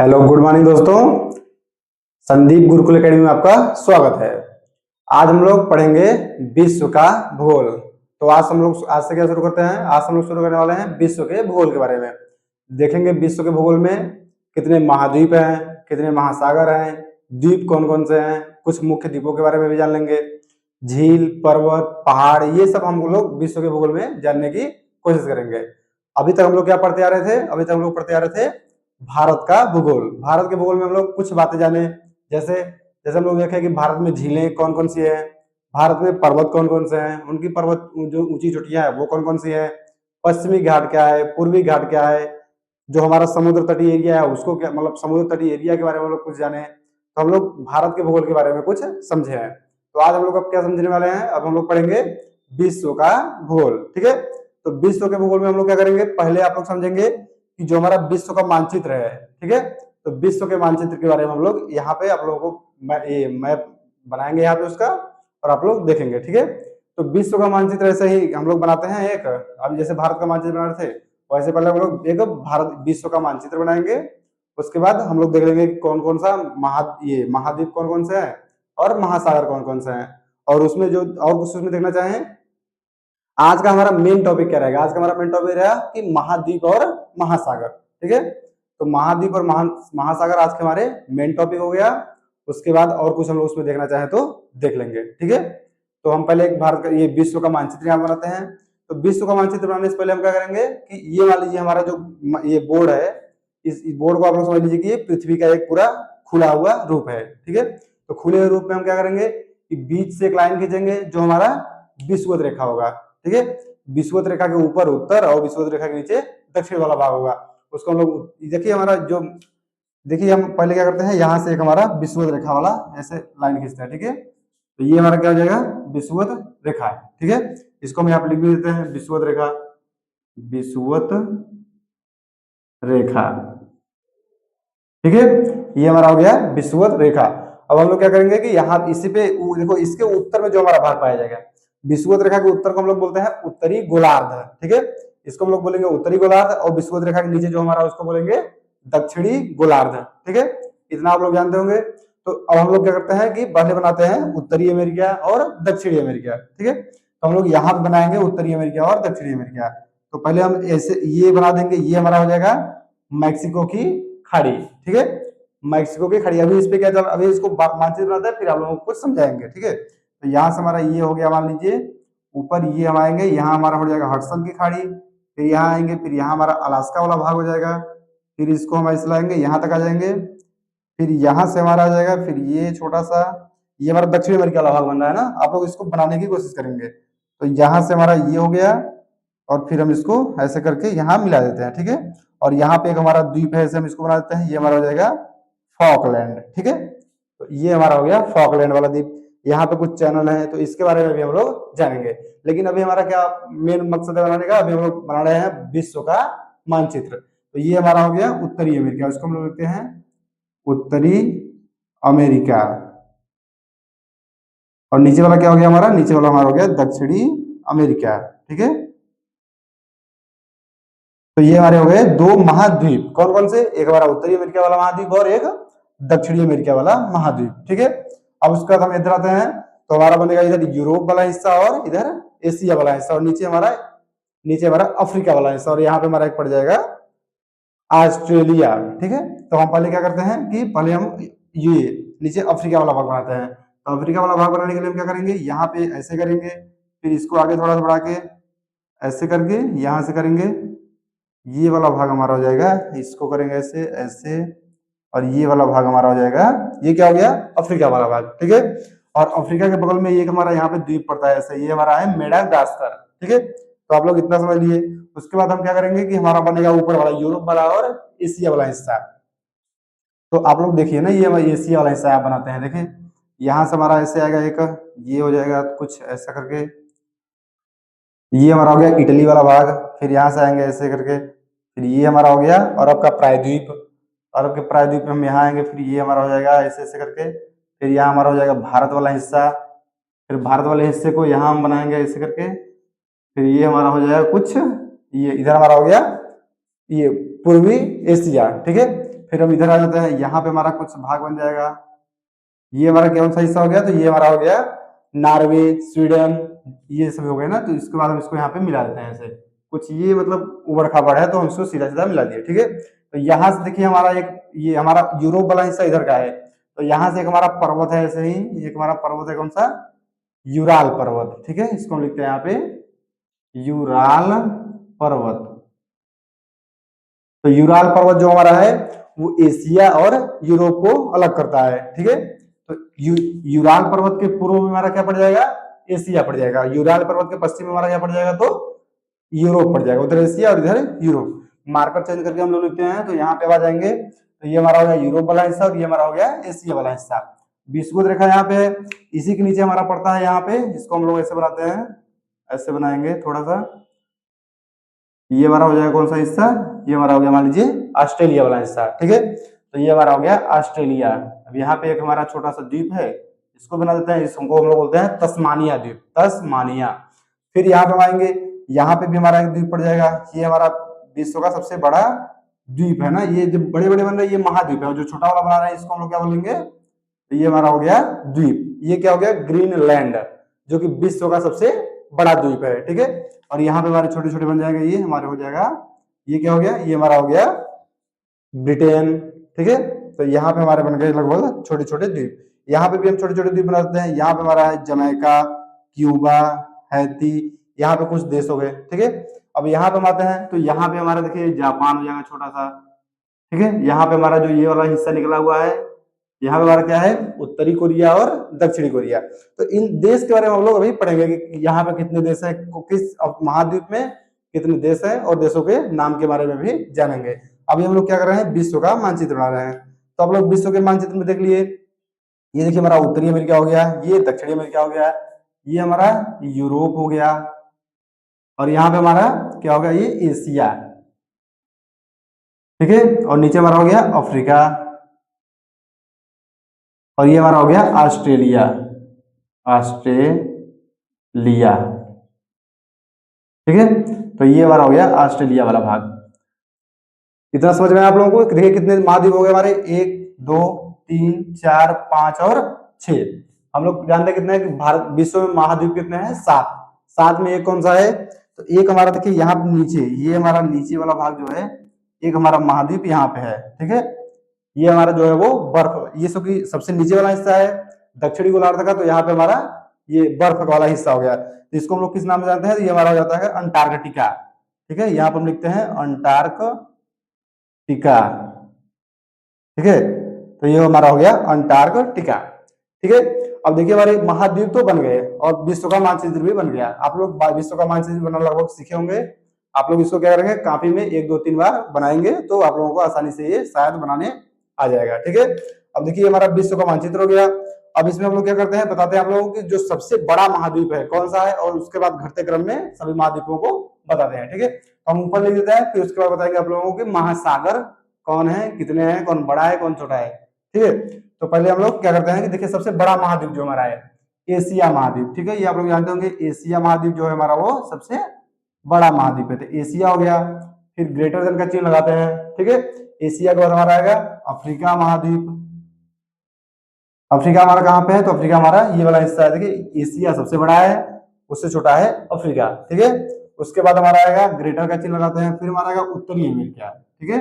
Hello good morning दोस्तों। Sandeep Gurukul academy में आपका स्वागत है। आज हम लोग पढ़ेंगे विश्व का भूगोल। तो आज से क्या शुरू करते हैं। आज हम लोग शुरू करने वाले हैं विश्व के भूगोल के बारे में। देखेंगे विश्व के भूगोल में कितने महाद्वीप हैं, कितने महासागर हैं, द्वीप कौन कौन से हैं, कुछ मुख्य द्वीपों के बारे में भी जान लेंगे। झील, पर्वत, पहाड़, ये सब हम लोग विश्व के भूगोल में जानने की कोशिश करेंगे। अभी तक हम लोग क्या पढ़ते आ रहे थे? अभी तक हम लोग पढ़ते आ रहे थे भारत का भूगोल। भारत के भूगोल में हम लोग कुछ बातें जाने, जैसे जैसे हम लोग देखें कि भारत में झीलें कौन कौन सी है, भारत में पर्वत कौन कौन से हैं, उनकी पर्वत जो ऊंची चोटियां हैं वो कौन कौन सी है, पश्चिमी घाट क्या है, पूर्वी घाट क्या है, जो हमारा समुद्र तटीय एरिया है उसको क्या, मतलब समुद्र तटीय एरिया के बारे में हम लोग कुछ जाने। तो हम लोग भारत के भूगोल के बारे में कुछ समझे हैं। तो आज हम लोग अब क्या समझने वाले हैं? अब हम लोग पढ़ेंगे विश्व का भूगोल। ठीक है। तो विश्व के भूगोल में हम लोग क्या करेंगे, पहले आप लोग समझेंगे कि जो हमारा विश्व का मानचित्र है, ठीक है, तो विश्व के मानचित्र के बारे में हम लोग यहाँ पे आप लोगों को ये मैप बनाएंगे यहाँ पे उसका, और आप लोग देखेंगे। ठीक है। तो विश्व का मानचित्र ऐसे ही हम लोग बनाते हैं एक, अब जैसे भारत का मानचित्र बना रहे थे वैसे पहले हम लोग एक भारत विश्व का मानचित्र बनाएंगे। उसके बाद हम लोग देख लेंगे कि कौन कौन सा महाद्वीप कौन कौन से हैं और महासागर कौन कौन से हैं। और उसमें जो और कुछ उसमें देखना चाहें, आज का हमारा मेन टॉपिक क्या रहेगा? आज का हमारा मेन टॉपिक रहेगा कि महाद्वीप और महासागर। ठीक है। तो महाद्वीप और महासागर आज के हमारे मेन टॉपिक हो गया। उसके बाद और कुछ हम लोग उसमें देखना चाहें तो देख लेंगे। ठीक है। तो हम पहले एक भारत का ये विश्व का मानचित्र यहाँ बनाते हैं। तो विश्व का मानचित्र बनाने से पहले हम क्या करेंगे कि ये मान लीजिए हमारा जो ये बोर्ड है, इस बोर्ड को आप लोग समझ लीजिए कि ये पृथ्वी का एक पूरा खुला हुआ रूप है। ठीक है। तो खुले हुए रूप में हम क्या करेंगे कि बीच से एक लाइन खींचेंगे जो हमारा विषुवत रेखा होगा। ठीक है। विषुवत रेखा के ऊपर उत्तर और विषुवत रेखा के नीचे दक्षिण वाला भाग होगा। उसको हम लोग देखिए हमारा जो, देखिए हम पहले क्या करते हैं, यहाँ से एक हमारा विषुवत रेखा वाला ऐसे लाइन खींचते हैं। ठीक है। तो ये हमारा क्या हो जाएगा, विषुवत रेखा है। ठीक है। इसको हम यहाँ पे लिख भी देते हैं विषुवत रेखा, विषुवत रेखा। ठीक है। ये हमारा हो गया विषुवत रेखा। अब हम लोग क्या करेंगे कि यहाँ इसी पे देखो इसके उत्तर में जो हमारा भाग पाया जाएगा, विषुवत रेखा के उत्तर को हम लोग बोलते हैं उत्तरी गोलार्ध। ठीक है। इसको हम लोग बोलेंगे उत्तरी गोलार्ध, और विषुवत रेखा के नीचे जो हमारा उसको बोलेंगे दक्षिणी गोलार्ध। ठीक है। इतना आप लोग जानते होंगे। तो अब हम लोग क्या करते हैं कि पहले बनाते हैं उत्तरी अमेरिका और दक्षिणी अमेरिका। ठीक है। तो हम लोग यहाँ पे बनाएंगे उत्तरी अमेरिका और दक्षिणी अमेरिका। तो पहले हम ऐसे ये बना देंगे, ये हमारा हो जाएगा मैक्सिको की खाड़ी। ठीक है। मैक्सिको की खाड़ी। अभी इस पे क्या चल, अभी इसको मानचित्र बनाते हैं फिर आप लोगों को कुछ समझाएंगे। ठीक है। तो यहाँ से हमारा ये हो गया, मान लीजिए ऊपर ये हम आएंगे, यहाँ हमारा हो जाएगा हडसन की खाड़ी, फिर यहाँ आएंगे, फिर यहाँ हमारा अलास्का वाला भाग हो जाएगा, फिर इसको हम ऐसे लाएंगे यहाँ तक आ जाएंगे, फिर यहाँ से हमारा आ जाएगा, फिर ये छोटा सा ये हमारा दक्षिण अमेरिका वाला भाग बन रहा है ना, आप लोग इसको बनाने की कोशिश करेंगे। तो यहाँ से हमारा ये हो गया, और फिर हम इसको ऐसे करके यहाँ मिला देते हैं। ठीक है। और यहाँ पे एक हमारा द्वीप है, ऐसे हम इसको बना देते हैं, ये हमारा हो जाएगा फॉकलैंड। ठीक है। तो ये हमारा हो गया फॉकलैंड वाला द्वीप। यहाँ पे कुछ चैनल है तो इसके बारे में भी हम लोग जानेंगे। लेकिन अभी हमारा क्या मेन मकसद है बनाने का, अभी हम लोग बना रहे हैं विश्व का मानचित्र। तो ये हमारा हो गया उत्तरी अमेरिका, इसको हम लोग लिखते हैं उत्तरी अमेरिका। और नीचे वाला क्या हो गया हमारा, नीचे वाला हमारा हो गया दक्षिणी अमेरिका। ठीक है। तो ये हमारे हो गए दो महाद्वीप, कौन कौन से, एक हमारा उत्तरी अमेरिका वाला महाद्वीप और एक दक्षिणी अमेरिका वाला महाद्वीप। ठीक है। अब उसके बाद हम इधर आते हैं, तो हमारा बनेगा इधर यूरोप वाला हिस्सा और इधर एशिया वाला हिस्सा, और नीचे हमारा अफ्रीका वाला हिस्सा, और यहाँ पे हमारा एक पड़ जाएगा ऑस्ट्रेलिया। ठीक है। तो हम पहले क्या करते हैं कि पहले हम ये नीचे अफ्रीका वाला भाग बनाते हैं। तो अफ्रीका वाला भाग बनाने के लिए हम क्या करेंगे, यहाँ पे ऐसे करेंगे, फिर इसको आगे थोड़ा सा बढ़ा के ऐसे करके यहाँ से करेंगे, ये वाला भाग हमारा हो जाएगा, इसको करेंगे ऐसे ऐसे, और ये वाला भाग हमारा हो जाएगा, ये क्या हो गया अफ्रीका वाला भाग। ठीक है। और अफ्रीका के बगल में एक हमारा यहाँ पे द्वीप पड़ता है ऐसे, ये हमारा है मेडागास्कर। ठीक है। तो आप लोग इतना समझ लिए। उसके बाद हम क्या करेंगे कि हमारा बनेगा ऊपर वाला यूरोप वाला और एशिया वाला हिस्सा। तो आप लोग देखिए ना, ये एशिया वाला हिस्सा आप बनाते हैं, देखिए यहाँ से हमारा ऐसे आएगा एक, ये हो जाएगा कुछ ऐसा करके, ये हमारा हो गया इटली वाला भाग, फिर यहाँ से आएंगे ऐसे करके, फिर ये हमारा हो गया अरब का प्रायद्वीप, अरब के प्रायद्वीप में हम यहाँ आएंगे, फिर ये हमारा हो जाएगा ऐसे ऐसे करके, फिर यहाँ हमारा हो जाएगा भारत वाला हिस्सा, फिर भारत वाले हिस्से को यहाँ हम बनाएंगे ऐसे करके, फिर ये हमारा हो जाएगा कुछ, ये इधर हमारा हो गया ये पूर्वी एशिया। ठीक है। फिर हम इधर आ जाते हैं, यहाँ पे हमारा कुछ भाग बन जाएगा। ये हमारा कौन सा हिस्सा हो गया, तो ये हमारा हो गया नॉर्वे, स्वीडन, ये सब हो गए ना। तो इसके बाद हम इसको यहाँ पे मिला देते हैं ऐसे कुछ, ये मतलब उबड़ खाबड़ है तो हम इसको सीधा सीधा मिला दिए, ठीक है। तो यहाँ से देखिए हमारा एक, ये हमारा यूरोप वाला हिस्सा इधर का है, तो यहाँ से एक हमारा पर्वत है ऐसे ही, एक हमारा पर्वत है कौन सा, यूराल पर्वत, ठीक है। इसको हम लिखते हैं यहाँ पे यूराल पर्वत। तो यूराल पर्वत जो हमारा है वो एशिया और यूरोप को अलग करता है, ठीक है। तो यूराल पर्वत के पूर्व में हमारा क्या पड़ जाएगा, एशिया पड़ जाएगा। यूराल पर्वत के पश्चिम में हमारा क्या पड़ जाएगा, तो यूरोप पड़ जाएगा। उधर एशिया और इधर यूरोप। मार्कर चेंज करके हम लोग लिखते हैं, तो यहाँ पे आ जाएंगे, तो ये हमारा हो गया यूरोप वाला हिस्सा और ये हमारा हो गया एशिया वाला हिस्सा। विषुवत रेखा यहाँ पे है, इसी के नीचे हमारा पड़ता है यहाँ पे, इसको हम लोग ऐसे बनाते हैं, ऐसे बनाएंगे थोड़ा सा। ये हमारा हो जाएगा कौन सा हिस्सा, ये हमारा हो गया मान लीजिए ऑस्ट्रेलिया वाला हिस्सा, ठीक है। तो ये हमारा हो गया ऑस्ट्रेलिया। अब यहाँ पे एक हमारा छोटा सा द्वीप है, इसको बना देते हैं, इसको हम लोग बोलते हैं तस्मानिया द्वीप, तस्मानिया। फिर यहाँ पे हम आएंगे, यहाँ पे भी हमारा एक द्वीप पड़ जाएगा। ये हमारा विश्व का सबसे बड़ा द्वीप है ना, ये जो बड़े बड़े बन रहे हैं ये महाद्वीप है, और जो छोटा वाला बना रहे हैं इसको हम लोग क्या बोलेंगे, तो ये हमारा हो गया द्वीप। ये क्या हो गया, ग्रीनलैंड, जो कि विश्व का सबसे बड़ा द्वीप है, ठीक है। और यहाँ पे हमारे छोटे छोटे बन जाएंगे, ये हमारे हो जाएगा, ये क्या हो गया, ये हमारा हो गया ब्रिटेन, ठीक है। तो यहाँ पे हमारे बन गए लगभग छोटे छोटे द्वीप। यहाँ पे भी हम छोटे छोटे द्वीप बना देते हैं। यहाँ पे हमारा है जमैका, क्यूबा, हैती, यहाँ पे कुछ देश हो गए, ठीक है। अब यहाँ पे हम आते हैं, तो यहाँ पे हमारा देखिए जापान हो जाएगा छोटा सा, ठीक है। यहाँ पे हमारा जो ये वाला हिस्सा निकला हुआ है, यहाँ पे हमारा क्या है, उत्तरी कोरिया और दक्षिणी कोरिया। तो इन देश के बारे में हम लोग अभी पढ़ेंगे कि यहाँ पे कितने देश है, किस महाद्वीप में कितने देश है, और देशों के नाम के बारे में भी जानेंगे। अभी हम लोग क्या कर रहे हैं, विश्व का मानचित्र बना रहे हैं। तो आप लोग विश्व के मानचित्र में देख लिए, ये देखिए हमारा उत्तरी अमेरिका हो गया, ये दक्षिणी अमेरिका हो गया, ये हमारा यूरोप हो गया, और यहाँ पे हमारा क्या हो गया, ये एशिया, ठीक है। और नीचे हमारा हो गया अफ्रीका, और ये हमारा हो गया ऑस्ट्रेलिया, ऑस्ट्रेलिया, ठीक है। तो ये हमारा हो गया ऑस्ट्रेलिया वाला भाग। इतना समझ में आप लोगों को, देखिए कितने महाद्वीप हो गए हमारे, 1 2 3 4 5 और 6। हम लोग जानते हैं कितने हैं कि भारत विश्व में महाद्वीप कितने हैं, 7। 7 में एक कौन सा है, तो एक हमारा देखिए यहाँ पे नीचे, ये हमारा नीचे वाला भाग जो है, एक हमारा महाद्वीप यहाँ पे है, ठीक है। ये हमारा जो है वो बर्फ, ये सबसे नीचे वाला हिस्सा है दक्षिणी गोलार्ध का, तो यहाँ पे हमारा ये बर्फ वाला हिस्सा हो गया। तो इसको हम लोग किस नाम से जानते हैं, तो ये हमारा हो जाता है अंटार्कटिका, ठीक है। यहाँ पे हम लिखते हैं अंटार्कटिका, ठीक है। तो ये हमारा हो गया अंटार्कटिका, ठीक है। अब देखिए हमारे महाद्वीप तो बन गए और विश्व का मानचित्र भी बन गया। आप लोग विश्व का मानचित्र बनाना लगभग सीखे होंगे। आप लोग इसको क्या करेंगे, काफी में 1 2 3 बार बनाएंगे तो आप लोगों को आसानी से ये शायद बनाने आ जाएगा, ठीक है। अब देखिए हमारा विश्व का मानचित्र हो गया। अब इसमें हम लोग क्या करते हैं, बताते हैं आप लोगों को जो सबसे बड़ा महाद्वीप है कौन सा है, और उसके बाद घटते क्रम में सभी महाद्वीपों को बताते हैं, ठीक है। तो हम ऊपर लिख देते हैं, फिर उसके बाद बताएंगे आप लोगों को महासागर कौन है, कितने हैं, कौन बड़ा है कौन छोटा है, ठीक है। तो पहले हम लोग क्या करते हैं कि देखिए सबसे बड़ा महाद्वीप जो हमारा है एशिया महाद्वीप, ठीक है। ये आप लोग जानते होंगे, एशिया महाद्वीप जो है हमारा वो सबसे बड़ा महाद्वीप है, तो एशिया हो गया। फिर ग्रेटर देन का चिन्ह लगाते हैं, ठीक है। एशिया के बाद हमारा आएगा अफ्रीका महाद्वीप। अफ्रीका हमारा कहाँ पे है, तो अफ्रीका हमारा ये वाला हिस्सा है, देखिए एशिया सबसे बड़ा है, उससे छोटा है अफ्रीका, ठीक है। उसके बाद हमारा आएगा ग्रेटर का चिन्ह लगाते हैं। फिर हमारा आएगा उत्तरी अमेरिका, ठीक है,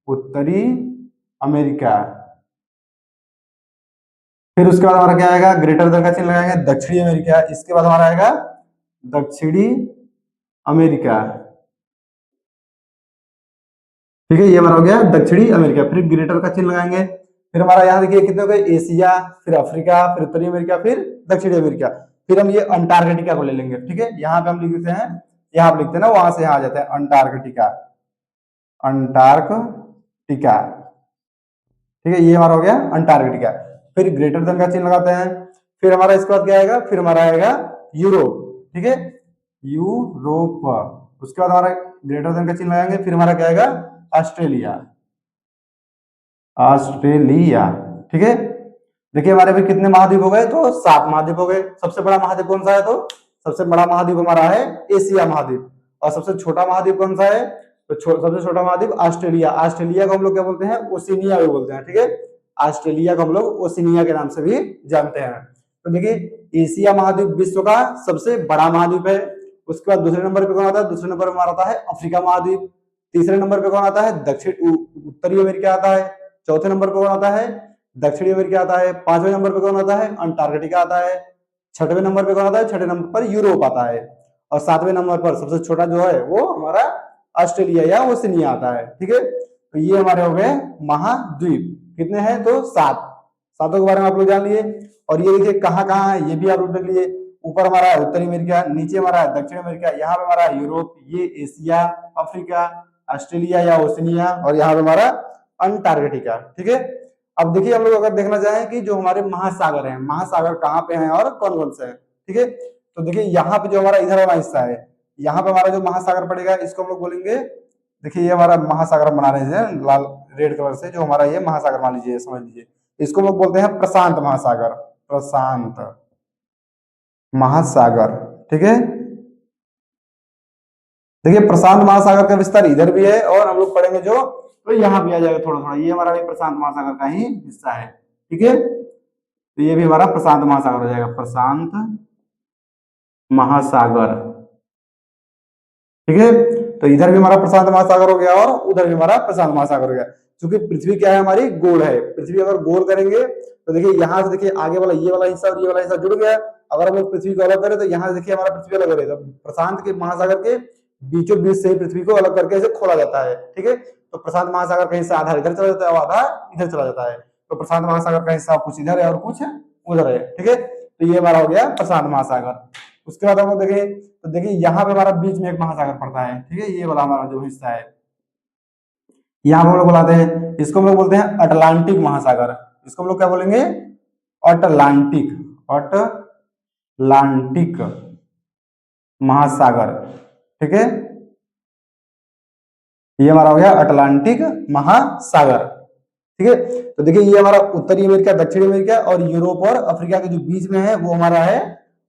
उत्तरी अमेरिका। फिर उसके बाद हमारा क्या आएगा, ग्रेटर देन का चिन्ह लगाएंगे, दक्षिणी अमेरिका। इसके बाद हमारा आएगा दक्षिणी अमेरिका, ठीक है। ये हमारा हो गया दक्षिणी अमेरिका। फिर ग्रेटर का चिन्ह लगाएंगे। फिर हमारा यहाँ देखिए कितने हो गए, एशिया, फिर अफ्रीका, फिर उत्तरी अमेरिका, फिर दक्षिणी अमेरिका। फिर हम ये अंटार्कटिका को ले लेंगे, ठीक है। यहाँ पे हम लिख देते हैं, यहाँ पे लिखते हैं ना, वहां से यहाँ आ जाता है अंटार्कटिका, अंटार्कटिका, ठीक है। ये हमारा हो गया अंटार्कटिका। फिर ग्रेटर देन का चिन्ह लगाते हैं। फिर हमारा इसके बाद क्या आएगा, फिर हमारा आएगा यूरोप, ठीक है, यूरोप। उसके बाद हमारा ग्रेटर देन का चिन्ह लगाएंगे। फिर हमारा क्या आएगा, ऑस्ट्रेलिया, ऑस्ट्रेलिया, ठीक है। देखिए हमारे भी कितने महाद्वीप हो गए, तो 7 महाद्वीप हो गए। सबसे बड़ा महाद्वीप कौन सा है, तो सबसे बड़ा महाद्वीप हमारा है एशिया महाद्वीप। और सबसे छोटा महाद्वीप कौन सा है, तो सबसे छोटा महाद्वीप ऑस्ट्रेलिया, ऑस्ट्रेलिया को हम लोग क्या बोलते हैं, ओशिनिया भी बोलते हैं, ठीक है। ऑस्ट्रेलिया को हम लोग ओशिनिया के नाम से भी जानते हैं। तो देखिए एशिया महाद्वीप विश्व का सबसे बड़ा महाद्वीप है। उसके बाद दूसरे नंबर पे कौन आता है, दूसरे नंबर पर आता है अफ्रीका महाद्वीप। तीसरे नंबर पे कौन आता है, दक्षिण उत्तरी अमेरिका आता है। चौथे नंबर पे कौन आता है, दक्षिणी अमेरिका आता है। पांचवें नंबर पे कौन आता है, अंटार्कटिका आता है। छठवें नंबर पे कौन आता है, छठे नंबर पर यूरोप आता है। और सातवें नंबर पर सबसे छोटा जो है वो हमारा ऑस्ट्रेलिया या ओशिनिया आता है, ठीक है। तो ये हमारे हो गए महाद्वीप। कितने हैं, तो 7। सातों के बारे में आप लोग जान लिए। और ये देखिए कहाँ कहाँ है, ये भी आप लोग देख लिए। ऊपर हमारा है उत्तरी अमेरिका, नीचे हमारा है दक्षिण अमेरिका, यहाँ पे हमारा यूरोप, ये एशिया, अफ्रीका, ऑस्ट्रेलिया या ओशिनिया, और यहाँ पे हमारा अंटार्कटिका, ठीक है। अब देखिए हम लोग अगर देखना चाहें कि जो हमारे महासागर हैं, महासागर कहाँ पे हैं और कौन कौन से हैं, ठीक है। तो देखिए यहाँ पे जो हमारा इधर वाला हिस्सा है, यहाँ पे हमारा जो महासागर पड़ेगा इसको हम लोग बोलेंगे, देखिए ये हमारा महासागर बना रहे हैं लाल रेड कलर से, जो हमारा ये महासागर मान लीजिए, समझ लीजिए, इसको हम लोग बोलते हैं प्रशांत महासागर, प्रशांत महासागर, ठीक है। देखिए प्रशांत महासागर का विस्तार इधर भी है, और हम लोग पढ़ेंगे जो तो यहाँ भी आ जाएगा थोड़ा थोड़ा, ये हमारा भी प्रशांत महासागर का ही हिस्सा है, ठीक है। तो ये भी हमारा प्रशांत महासागर हो जाएगा, प्रशांत महासागर, ठीक है। तो इधर भी हमारा प्रशांत महासागर हो गया और उधर भी हमारा प्रशांत महासागर हो गया। क्योंकि पृथ्वी क्या है, हमारी गोल है। पृथ्वी अगर गोल करेंगे तो देखिए यहाँ से देखिए आगे वाला ये वाला हिस्सा और ये वाला हिस्सा जुड़ गया। अगर हम लोग पृथ्वी को अलग करें तो यहाँ देखिए हमारा पृथ्वी अलग रहेगा। प्रशांत के महासागर के बीचों बीच से पृथ्वी को अलग करके ऐसे खोला जाता है, ठीक है। तो प्रशांत महासागर का हिस्सा आधा इधर चला जाता है और आधा इधर चला जाता है। तो प्रशांत महासागर का हिस्सा कुछ इधर है और कुछ उधर है, ठीक है। तो ये हमारा हो गया प्रशांत महासागर। उसके बाद हम लोग देखें तो देखिए यहाँ पे हमारा बीच में एक महासागर पड़ता है, ठीक है। ये वाला हमारा जो हिस्सा है, यहाँ हम लोग बुलाते हैं, इसको हम लोग बोलते हैं अटलांटिक महासागर। इसको हम लोग क्या बोलेंगे, अटलांटिक, अटलांटिक महासागर, ठीक है। ये हमारा हो गया अटलांटिक महासागर, ठीक है। तो देखिए ये हमारा उत्तरी अमेरिका, दक्षिणी अमेरिका और यूरोप और अफ्रीका के जो बीच में है वो हमारा है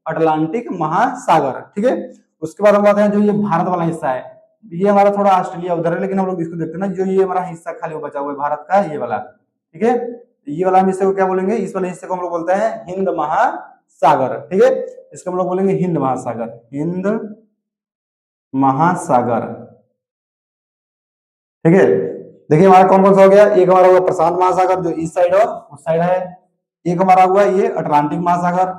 अटलांटिक महासागर, ठीक है। उसके बाद हम बात हैं जो ये भारत वाला हिस्सा है, ये हमारा थोड़ा ऑस्ट्रेलिया उधर है, लेकिन हम लोग इसको देखते हैं ना, जो ये हमारा हिस्सा खाली बचा हुआ है भारत का, ये वाला, ठीक है। ये वाला हम हिस्से को क्या बोलेंगे, इस वाले हिस्से को हम लोग बोलते हैं हिंद महासागर, ठीक है। इसको हम लोग बोलेंगे हिंद महासागर, हिंद महासागर, ठीक है। देखिए हमारा कौन कौन सा हो गया, एक हमारा हुआ प्रशांत महासागर जो इस साइड और उस साइड है, एक हमारा हुआ ये अटलांटिक महासागर,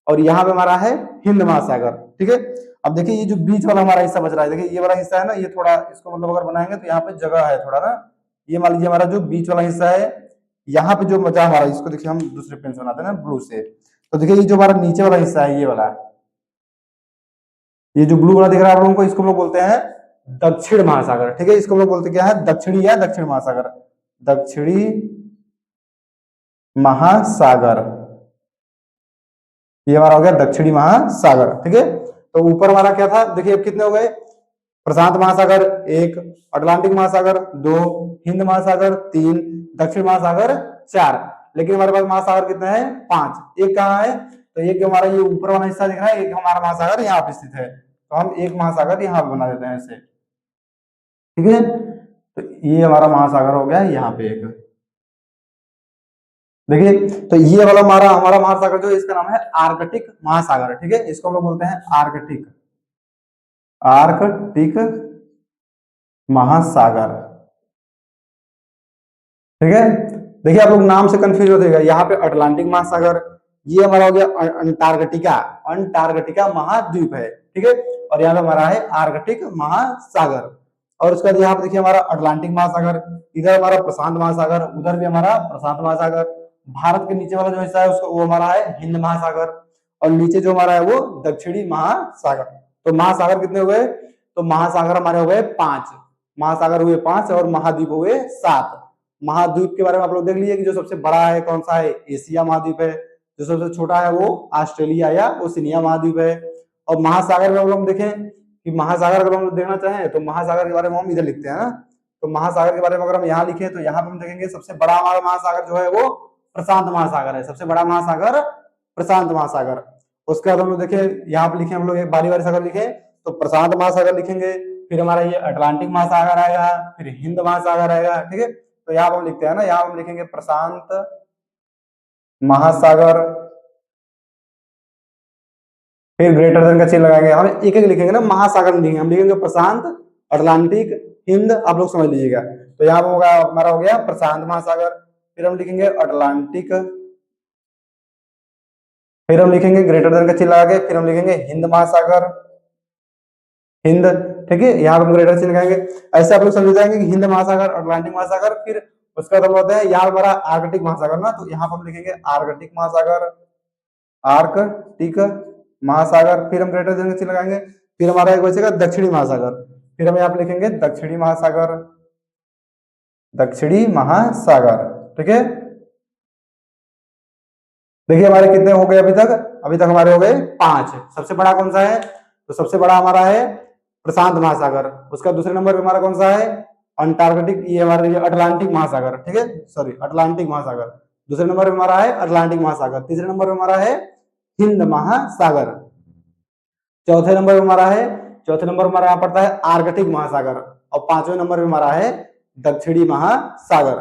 और यहाँ पे हमारा है हिंद महासागर, ठीक है। अब देखिए ये जो बीच वाला हमारा हिस्सा बच रहा है, देखिए ये वाला हिस्सा है ना, ये थोड़ा इसको मतलब अगर बनाएंगे तो यहाँ पे जगह है थोड़ा ना, ये मान लीजिए हमारा जो बीच वाला हिस्सा है, यहाँ पे जो बचा हमारा, इसको देखिए हम दूसरे पेन से बनाते हैं ना, ब्लू से। तो देखिए ये जो हमारा नीचे वाला हिस्सा है, ये वाला, ये जो ब्लू वाला दिख रहा है आप लोगों को, इसको हम लोग बोलते हैं दक्षिण महासागर, ठीक है। इसको हम लोग बोलते क्या है, दक्षिणी या दक्षिण महासागर, दक्षिणी महासागर, ये हमारा हो गया दक्षिणी महासागर, ठीक है। तो ऊपर हमारा क्या था, देखिए अब कितने हो गए, प्रशांत महासागर 1, अटलांटिक महासागर 2, हिंद महासागर 3, दक्षिण महासागर 4, लेकिन हमारे पास महासागर कितने हैं, 5। एक कहाँ है, तो एक हमारा ये ऊपर वाला हिस्सा दिख रहा है, एक हमारा महासागर यहाँ पे स्थित है, तो हम एक महासागर यहाँ पे बना देते हैं ऐसे, ठीक है। तो ये हमारा महासागर हो गया यहाँ पे एक, देखिए। तो ये वाला हमारा महासागर जो है इसका नाम है आर्कटिक महासागर, ठीक है। इसको हम लोग बोलते हैं आर्कटिक, आर्कटिक महासागर, ठीक है। देखिए आप लोग नाम से कंफ्यूज होते हैं, यहाँ पे अटलांटिक महासागर, ये हमारा हो गया अंटार्कटिका, अंटार्कटिका महाद्वीप है, ठीक है। और यहाँ पे हमारा है आर्कटिक महासागर, और उसके बाद यहाँ पे देखिए हमारा अटलांटिक महासागर, इधर हमारा प्रशांत महासागर, उधर भी हमारा प्रशांत महासागर। भारत के नीचे वाला जो हिस्सा है उसको वो हमारा है हिंद महासागर, और नीचे जो हमारा है वो दक्षिणी महासागर। तो महासागर कितने हुए, तो महासागर हमारे हो गए 5, महासागर हुए 5 और महाद्वीप हुए 7। महाद्वीप के बारे में आप लोग देख लीजिए कि जो सबसे बड़ा है कौन सा है, एशिया महाद्वीप है। जो सबसे छोटा है वो ऑस्ट्रेलिया या ओशिनिया महाद्वीप है। और महासागर में हम लोग देखें कि महासागर अगर हम लोग देखना चाहें तो महासागर के बारे में हम इधर लिखते हैं ना, तो महासागर के बारे में अगर हम यहाँ लिखें तो यहाँ पे हम देखेंगे सबसे बड़ा हमारा महासागर जो है वो प्रशांत महासागर है, सबसे बड़ा महासागर प्रशांत महासागर। उसके बाद हम लोग देखें यहाँ पे लिखे हम लोग एक बारी बारी सागर लिखे, तो प्रशांत महासागर लिखेंगे, फिर हमारा ये अटलांटिक महासागर आएगा, फिर हिंद महासागर आएगा, ठीक है। तो यहाँ हम लिखते हैं ना, यहाँ हम लिखेंगे प्रशांत महासागर, फिर ग्रेटर देन का चिन्ह लगाएंगे। हम एक एक लिखेंगे ना, महासागर नहीं लिखेंगे, हम लिखेंगे प्रशांत, अटलांटिक, हिंद, आप लोग समझ लीजिएगा। तो यहाँ होगा हमारा हो गया प्रशांत महासागर, फिर हम लिखेंगे अटलांटिक, फिर हम लिखेंगे ग्रेटर देन का चिन्ह लगा के, फिर हम लिखेंगे हिंद महासागर, हिंद, ठीक है। यहाँ हम ग्रेटर चिन्ह लगाएंगे। ऐसे आप लोग समझ जाएंगे कि हिंद महासागर, अटलांटिक महासागर, फिर उसका मतलब होता है यहाँ हमारा आर्कटिक महासागर ना, तो यहाँ पर हम लिखेंगे आर्कटिक महासागर, आर्कटिक महासागर, फिर हम ग्रेटर देन का चिन्ह लगाएंगे। फिर हमारा एक बचेगा दक्षिणी महासागर, फिर हम यहाँ पे लिखेंगे दक्षिणी महासागर, दक्षिणी महासागर, ठीक है। देखिए हमारे कितने हो गए अभी तक, हमारे हो गए 5। सबसे बड़ा कौन सा है, तो सबसे बड़ा हमारा है प्रशांत महासागर, उसका दूसरे नंबर पे हमारा कौन सा है अंटार्कटिक, ये हमारा देखिए अटलांटिक महासागर, ठीक है, सॉरी अटलांटिक महासागर, दूसरे नंबर पे हमारा है अटलांटिक महासागर, तीसरे नंबर पे हमारा है हिंद महासागर, चौथे नंबर पे हमारा है, चौथे नंबर पर हमारा यहाँ पड़ता है आर्कटिक महासागर, और पांचवें नंबर पे हमारा है दक्षिणी महासागर।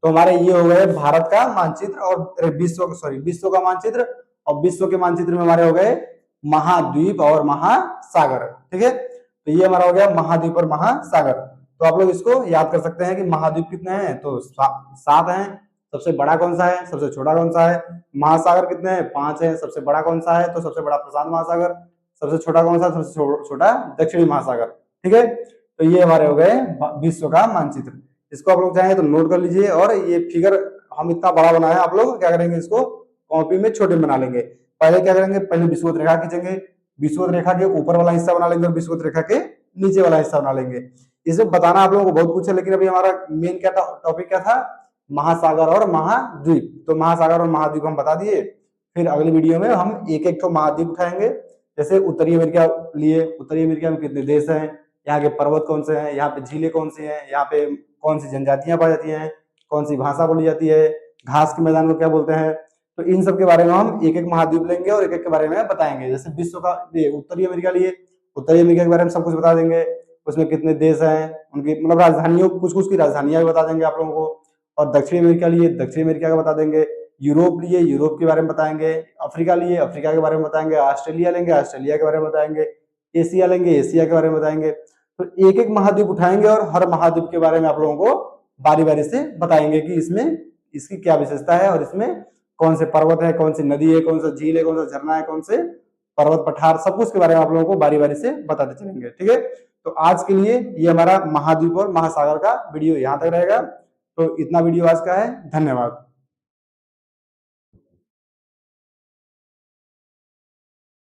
तो हमारे ये हो गए भारत का मानचित्र और विश्व का मानचित्र, और विश्व के मानचित्र में हमारे हो गए महाद्वीप और महासागर, ठीक है। तो ये हमारा हो गया महाद्वीप और महासागर। तो आप लोग इसको याद कर सकते हैं कि महाद्वीप कितने हैं, तो 7 हैं। सबसे बड़ा कौन सा है, सबसे छोटा कौन सा है, महासागर कितने हैं, 5 है। सबसे बड़ा कौन सा है, तो सबसे बड़ा प्रशांत महासागर, सबसे छोटा कौन सा, सबसे छोटा दक्षिणी महासागर, ठीक है। तो ये हमारे हो गए विश्व का मानचित्र। इसको आप लोग चाहें तो नोट कर लीजिए, और ये फिगर हम इतना बड़ा बनाया, आप लोग क्या करेंगे, इसको कॉपी में छोटे बना लेंगे। पहले क्या करेंगे, पहले विषुवत रेखा खींचेंगे, विषुवत रेखा के ऊपर वाला हिस्सा बना लेंगे और विषुवत रेखा के नीचे वाला हिस्सा बना लेंगे। इसे बताना आप लोगों को बहुत कुछ है, लेकिन अभी हमारा मेन क्या था, टॉपिक क्या था, महासागर और महाद्वीप। तो महासागर और महाद्वीप हम बता दिए। फिर अगली वीडियो में हम एक एक महाद्वीप उठाएंगे। जैसे उत्तरी अमेरिका लिए, उत्तरी अमेरिका में कितने देश हैं, यहाँ के पर्वत कौन से हैं, यहाँ पे झीलें कौन सी हैं, यहाँ पे कौन सी जनजातियां पाई जाती हैं, कौन सी भाषा बोली जाती है, घास के मैदान को क्या बोलते हैं। तो इन सब के बारे में हम एक एक महाद्वीप लेंगे और एक एक के बारे में बताएंगे। जैसे विश्व का उत्तरी अमेरिका लिए, उत्तरी अमेरिका के बारे में सब कुछ बता देंगे, उसमें कितने देश हैं, उनकी मतलब राजधानियों, कुछ कुछ की राजधानियां भी बता देंगे आप लोगों को। और दक्षिण अमेरिका लिए दक्षिण अमेरिका का बता देंगे, यूरोप लिए यूरोप के बारे में बताएंगे, अफ्रीका लिए अफ्रीका के बारे में बताएंगे, ऑस्ट्रेलिया लेंगे ऑस्ट्रेलिया के बारे में बताएंगे, एशिया लेंगे एशिया के बारे में बताएंगे। तो एक एक महाद्वीप उठाएंगे और हर महाद्वीप के बारे में आप लोगों को बारी बारी से बताएंगे कि इसमें इसकी क्या विशेषता है, और इसमें कौन से पर्वत है, कौन सी नदी है, कौन सा झील है, कौन सा झरना है, कौन से पर्वत पठार, सब कुछ के बारे में आप लोगों को बारी बारी से बताते चलेंगे, ठीक है। तो आज के लिए ये हमारा महाद्वीप और महासागर का वीडियो यहाँ तक रहेगा। तो इतना वीडियो आज का है, धन्यवाद।